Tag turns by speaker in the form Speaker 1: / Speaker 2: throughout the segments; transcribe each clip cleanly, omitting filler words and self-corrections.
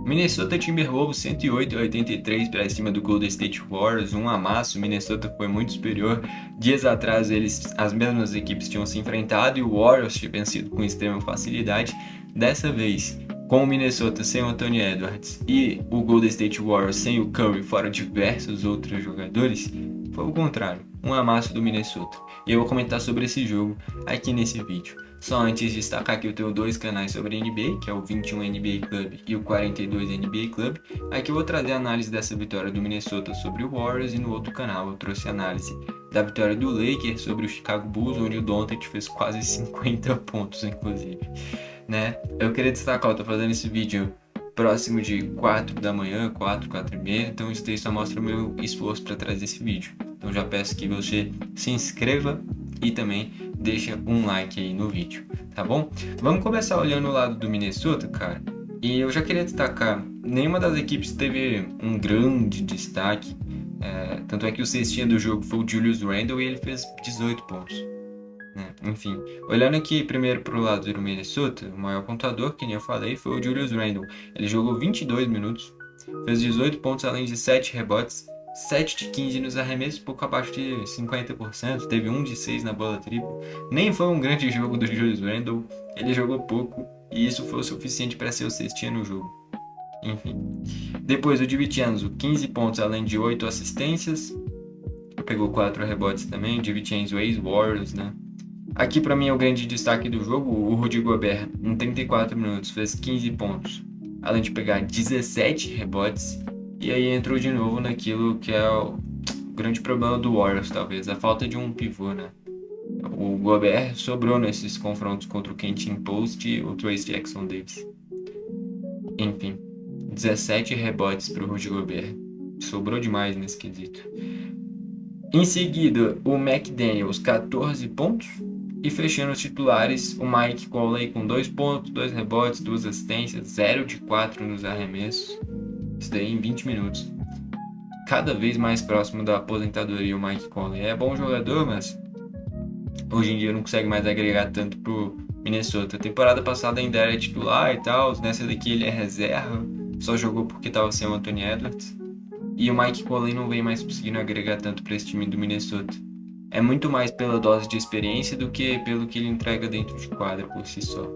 Speaker 1: Minnesota Timberwolves 108-83 para cima do Golden State Warriors, um amasso. O Minnesota foi muito superior. Dias atrás as mesmas equipes tinham se enfrentado e o Warriors tinha vencido com extrema facilidade. Dessa vez, com o Minnesota sem o Anthony Edwards e o Golden State Warriors sem o Curry, fora diversos outros jogadores, foi o contrário, um amasso do Minnesota. E eu vou comentar sobre esse jogo aqui nesse vídeo. Só antes de destacar que eu tenho dois canais sobre NBA, que é o 21 NBA Club e o 42 NBA Club. Aqui eu vou trazer a análise dessa vitória do Minnesota sobre o Warriors, e no outro canal eu trouxe a análise da vitória do Lakers sobre o Chicago Bulls, onde o Doncic fez quase 50 pontos, inclusive. Né? Eu queria destacar, eu tô fazendo esse vídeo próximo de 4 da manhã, 4 e meia, então isso daí só mostra o meu esforço para trazer esse vídeo. Então já peço que você se inscreva e também deixa um like aí no vídeo, tá bom? Vamos começar olhando o lado do Minnesota, cara. E eu já queria destacar, nenhuma das equipes teve um grande destaque. Tanto é que o cestinha do jogo foi o Julius Randle e ele fez 18 pontos. Enfim, olhando aqui primeiro para o lado do Minnesota, o maior pontuador, que nem eu falei, foi o Julius Randle. Ele jogou 22 minutos, fez 18 pontos além de 7 rebotes, 7 de 15 nos arremessos, pouco abaixo de 50%, teve 1 de 6 na bola tripla. Nem foi um grande jogo do Julius Randle, ele jogou pouco e isso foi o suficiente para ser o cestinha no jogo. Enfim, depois o DiVincenzo, 15 pontos além de 8 assistências, pegou 4 rebotes também. O DiVincenzo ex-Warriors, né? Aqui para mim é o grande destaque do jogo, o Rudy Gobert, em 34 minutos, fez 15 pontos, além de pegar 17 rebotes, e aí entrou de novo naquilo que é o grande problema do Warriors, talvez, a falta de um pivô, né? O Gobert sobrou nesses confrontos contra o Kenton Post e o Trayce Jackson-Davis. Enfim, 17 rebotes para o Rudy Gobert, sobrou demais nesse quesito. Em seguida, o McDaniels, 14 pontos. E fechando os titulares, o Mike Conley com 2 pontos, 2 rebotes, 2 assistências, 0 de 4 nos arremessos. Isso daí em 20 minutos. Cada vez mais próximo da aposentadoria o Mike Conley. É bom jogador, mas hoje em dia não consegue mais agregar tanto pro Minnesota. A temporada passada ainda era titular e tal, nessa daqui ele é reserva, só jogou porque tava sem o Anthony Edwards. E o Mike Conley não vem mais conseguindo agregar tanto para esse time do Minnesota. É muito mais pela dose de experiência do que pelo que ele entrega dentro de quadra por si só.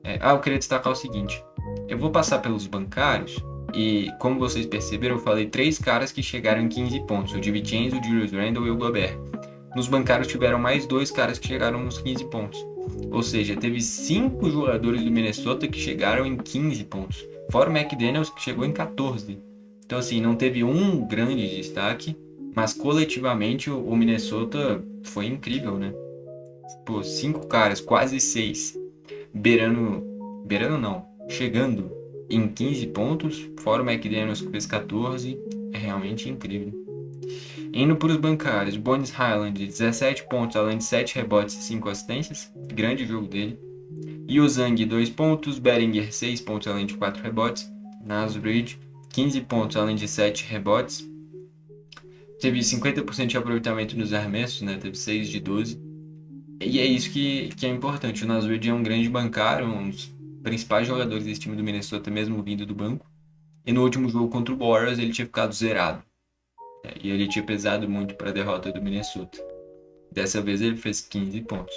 Speaker 1: Eu queria destacar o seguinte. Eu vou passar pelos bancários e, como vocês perceberam, eu falei 3 caras que chegaram em 15 pontos. O DiVincenzo, o Julius Randle e o Gobert. Nos bancários tiveram mais 2 caras que chegaram nos 15 pontos. Ou seja, teve 5 jogadores do Minnesota que chegaram em 15 pontos. Fora o McDaniels, que chegou em 14. Então, assim, não teve um grande destaque, mas coletivamente o Minnesota foi incrível, né? Pô, 5 caras, quase 6, beirando não, chegando em 15 pontos, fora o McDaniels que fez 14, é realmente incrível. Indo para os bancários, Bones Hyland, 17 pontos, além de 7 rebotes e 5 assistências, grande jogo dele. E o Zhang, 2 pontos, Bellinger, 6 pontos, além de 4 rebotes. Naz Reid, 15 pontos, além de 7 rebotes. Teve 50% de aproveitamento nos arremessos, né? Teve 6 de 12. E é isso que é importante. O Naz Reid é um grande bancário, um dos principais jogadores desse time do Minnesota, mesmo vindo do banco. E no último jogo contra o Warriors, ele tinha ficado zerado. E ele tinha pesado muito para a derrota do Minnesota. Dessa vez ele fez 15 pontos.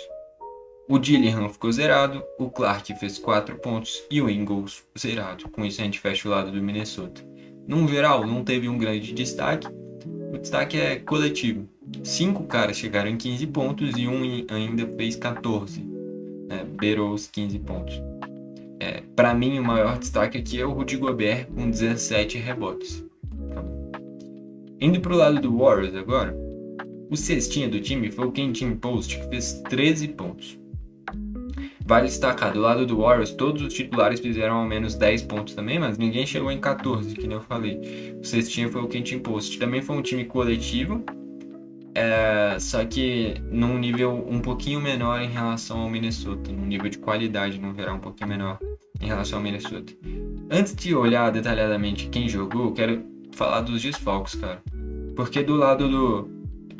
Speaker 1: O Dillingham ficou zerado, o Clark fez 4 pontos e o Ingles zerado. Com isso a gente fecha o lado do Minnesota. Num geral, não teve um grande destaque. O destaque é coletivo. 5 caras chegaram em 15 pontos e um ainda fez 14. Beirou os 15 pontos. Para mim, o maior destaque aqui é o Rudy Gobert com 17 rebotes. Tá bom. Indo pro lado do Warriors agora, o cestinha do time foi o Kenton Post, que fez 13 pontos. Vale destacar, do lado do Warriors, todos os titulares fizeram ao menos 10 pontos também, mas ninguém chegou em 14, que nem eu falei. O cestinha foi o Kenton Post. Também foi um time coletivo, só que num nível um pouquinho menor em relação ao Minnesota, num nível de qualidade, no geral, um pouquinho menor em relação ao Minnesota. Antes de olhar detalhadamente quem jogou, eu quero falar dos desfalques, cara. Porque do lado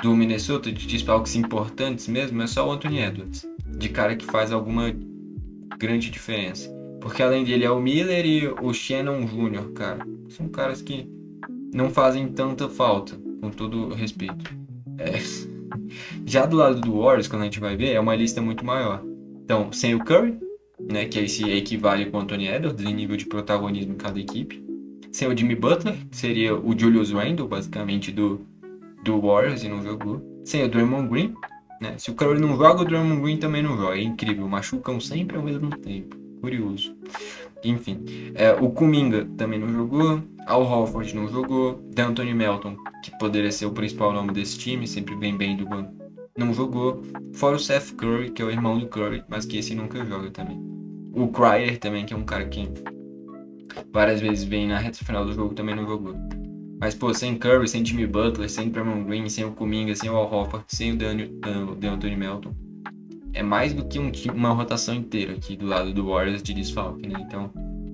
Speaker 1: do Minnesota, de desfalques importantes mesmo, é só o Anthony Edwards, de cara que faz alguma grande diferença. Porque além dele é o Miller e o Shannon Jr., cara. São caras que não fazem tanta falta, com todo respeito. Já do lado do Warriors, quando a gente vai ver, é uma lista muito maior. Então, sem o Curry, né, que aí se equivale com o Anthony Edwards em nível de protagonismo em cada equipe. Sem o Jimmy Butler, que seria o Julius Randle, basicamente, do Warriors e não jogou. Sem o Draymond Green, né? Se o Curry não joga, o Draymond Green também não joga. É incrível, machucam sempre ao mesmo tempo. Curioso. Enfim, o Kuminga também não jogou, Al Horford não jogou, D'Anthony Melton, que poderia ser o principal nome desse time, sempre vem bem do banco, não jogou. Fora o Seth Curry, que é o irmão do Curry, mas que esse nunca joga também. O Cryer também, que é um cara que várias vezes vem na reta final do jogo, também não jogou. Mas, pô, sem Curry, sem Jimmy Butler, sem Draymond Green, sem o Kuminga, sem o Al Horford, sem o D'Anthony Melton, é mais do que uma rotação inteira aqui do lado do Warriors de desfalque, né? Então,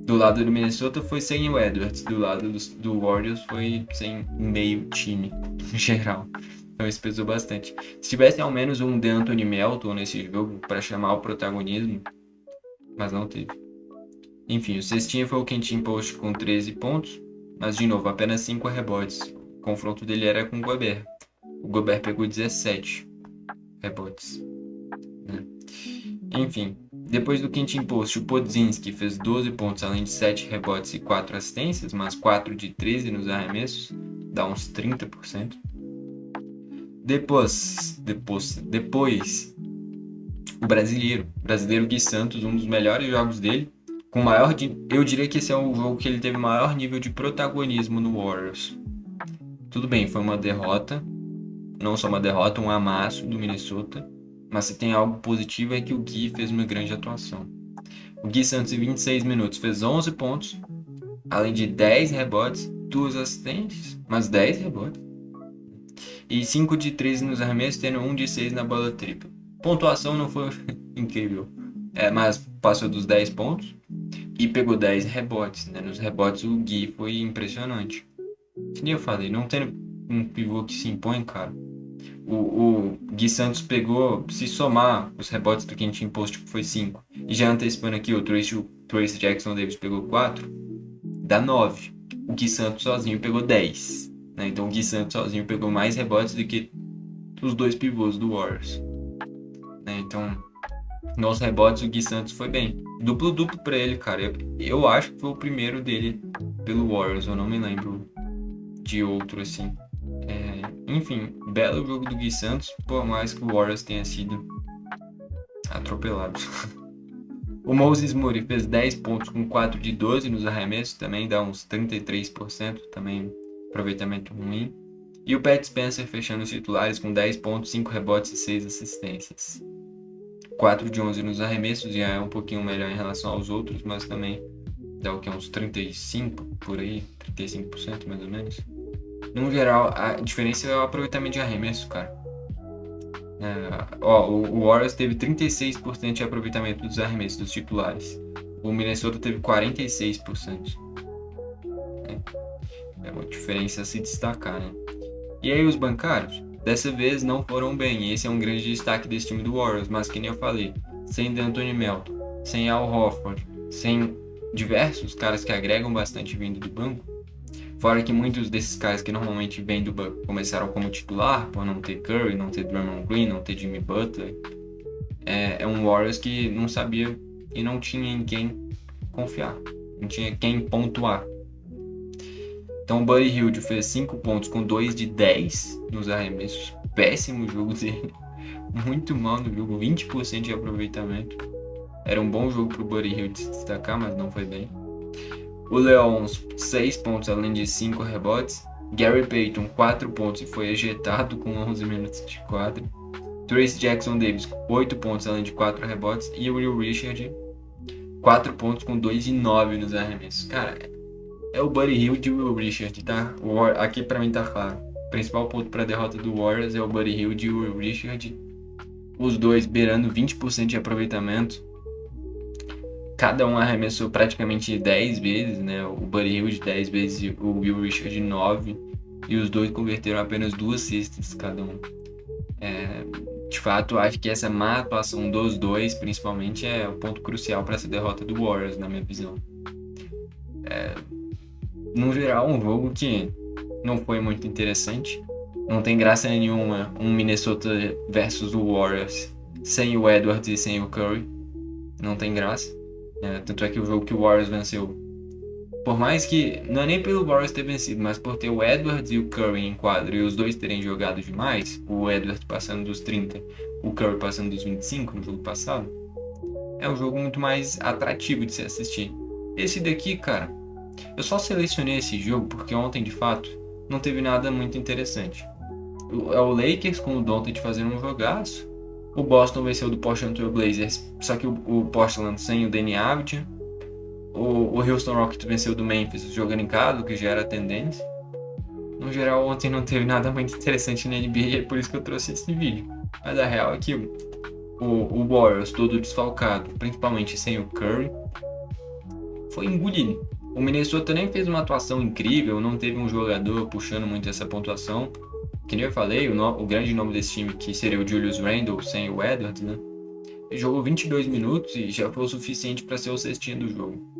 Speaker 1: do lado do Minnesota foi sem o Edwards, do lado do Warriors foi sem meio time, em geral. Então isso pesou bastante. Se tivesse ao menos um D'Anthony Melton nesse jogo para chamar o protagonismo, mas não teve. Enfim, o cestinha foi o Quentin Post com 13 pontos, mas de novo, apenas 5 rebotes. O confronto dele era com o Gobert. O Gobert pegou 17 rebotes. Enfim, depois do Quentin Post, o Podziemski fez 12 pontos, além de 7 rebotes e 4 assistências, mas 4 de 13 nos arremessos, dá uns 30%. Depois, o brasileiro Gui Santos, um dos melhores jogos dele, com maior, eu diria que esse é o jogo que ele teve maior nível de protagonismo no Warriors. Tudo bem, foi uma derrota, não só uma derrota, um amasso do Minnesota, mas se tem algo positivo é que o Gui fez uma grande atuação. O Gui Santos em 26 minutos fez 11 pontos, além de 10 rebotes, 2 assistências, mas 10 rebotes. E 5 de 13 nos arremessos, tendo 1 de 6 na bola tripla. Pontuação não foi incrível, mas passou dos 10 pontos e pegou 10 rebotes. Né? Nos rebotes o Gui foi impressionante. Que nem eu falei, não tendo um pivô que se impõe, cara. O Gui Santos pegou, se somar os rebotes do Quentin Post, foi 5. E já antecipando aqui, o Trace Jackson Davis pegou 4, dá 9. O Gui Santos sozinho pegou 10. Né? Então o Gui Santos sozinho pegou mais rebotes do que os dois pivôs do Warriors. Né? Então, nos rebotes o Gui Santos foi bem. Duplo-duplo pra ele, cara. Eu acho que foi o primeiro dele pelo Warriors, eu não me lembro de outro assim. Enfim, belo jogo do Gui Santos, por mais que o Warriors tenha sido atropelado. O Moses Moody fez 10 pontos com 4 de 12 nos arremessos, também dá uns 33%, também aproveitamento ruim. E o Pat Spencer fechando os titulares com 10 pontos, 5 rebotes e 6 assistências. 4 de 11 nos arremessos, já é um pouquinho melhor em relação aos outros, mas também dá o que? Uns 35% por aí, 35% mais ou menos. No geral, a diferença é o aproveitamento de arremesso, cara. O Warriors teve 36% de aproveitamento dos arremessos dos titulares. O Minnesota teve 46%. É uma diferença a se destacar, né? E aí os bancários, dessa vez não foram bem. E esse é um grande destaque desse time do Warriors. Mas que nem eu falei, sem D'Anthony Melton, sem Al Horford, sem diversos caras que agregam bastante vindo do banco. Fora que muitos desses caras que normalmente vêm do banco começaram como titular, por não ter Curry, não ter Draymond Green, não ter Jimmy Butler. É um Warriors que não sabia e não tinha em quem confiar, não tinha quem pontuar. Então o Buddy Hield fez 5 pontos com 2 de 10 nos arremessos. Péssimo jogo dele, muito mal no jogo, 20% de aproveitamento. Era um bom jogo pro Buddy Hield se destacar, mas não foi bem. O Leons, 6 pontos além de 5 rebotes. Gary Payton, 4 pontos e foi ejetado com 11 minutos de quadra. Trace Jackson Davis, 8 pontos além de 4 rebotes. E o Will Richard, 4 pontos com 2 de 9 nos arremessos. Cara, é o Buddy Hield e o Will Richard, tá? Aqui pra mim tá claro. O principal ponto pra derrota do Warriors é o Buddy Hield e o Will Richard. Os dois beirando 20% de aproveitamento. Cada um arremessou praticamente 10 vezes, né? O Buddy Hield 10 vezes e o Will Richard 9. E os dois converteram apenas 2 cestas cada um. De fato, acho que essa má atuação dos dois, principalmente, é o ponto crucial para essa derrota do Warriors, na minha visão. No geral, um jogo que não foi muito interessante. Não tem graça nenhuma um Minnesota versus o Warriors sem o Edwards e sem o Curry. Não tem graça. Tanto é que o jogo que o Warriors venceu, por mais que, não é nem pelo Warriors ter vencido, mas por ter o Edwards e o Curry em quadro e os dois terem jogado demais, o Edwards passando dos 30, o Curry passando dos 25 no jogo passado, é um jogo muito mais atrativo de se assistir. Esse daqui, cara, eu só selecionei esse jogo porque ontem, de fato, não teve nada muito interessante. É o Lakers com o Doncic fazendo um jogaço. O Boston venceu do Portland Trail Blazers, só que o Portland sem o Danny Avdija. O Houston Rockets venceu do Memphis jogando em casa, o que já era tendência. No geral, ontem não teve nada muito interessante na NBA e é por isso que eu trouxe esse vídeo. Mas a real é que o Warriors, todo desfalcado, principalmente sem o Curry, foi engolido. O Minnesota nem fez uma atuação incrível, não teve um jogador puxando muito essa pontuação. Que nem eu falei, o grande nome desse time, que seria o Julius Randle sem o Edwards, né? Ele jogou 22 minutos e já foi o suficiente para ser o cestinha do jogo.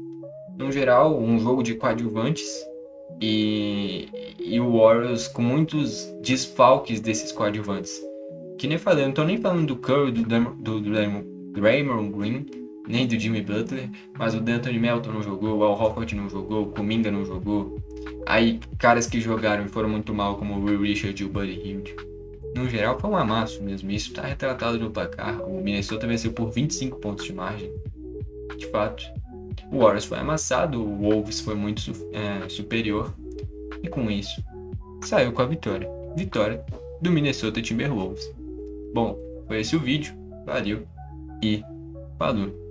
Speaker 1: No geral, um jogo de coadjuvantes e o Warriors com muitos desfalques desses coadjuvantes. Que nem falei, eu não tô nem falando do Curry, do Draymond Green, nem do Jimmy Butler, mas o D'Anthony Melton não jogou, o Al Horford não jogou, o Kuminga não jogou. Aí, caras que jogaram e foram muito mal, como o Will Richard e o Buddy Hield. No geral, foi um amasso mesmo. Isso está retratado no placar. O Minnesota venceu por 25 pontos de margem. De fato, o Warriors foi amassado, o Wolves foi muito superior. E com isso, saiu com a vitória. Vitória do Minnesota Timberwolves. Bom, foi esse o vídeo. Valeu e falou.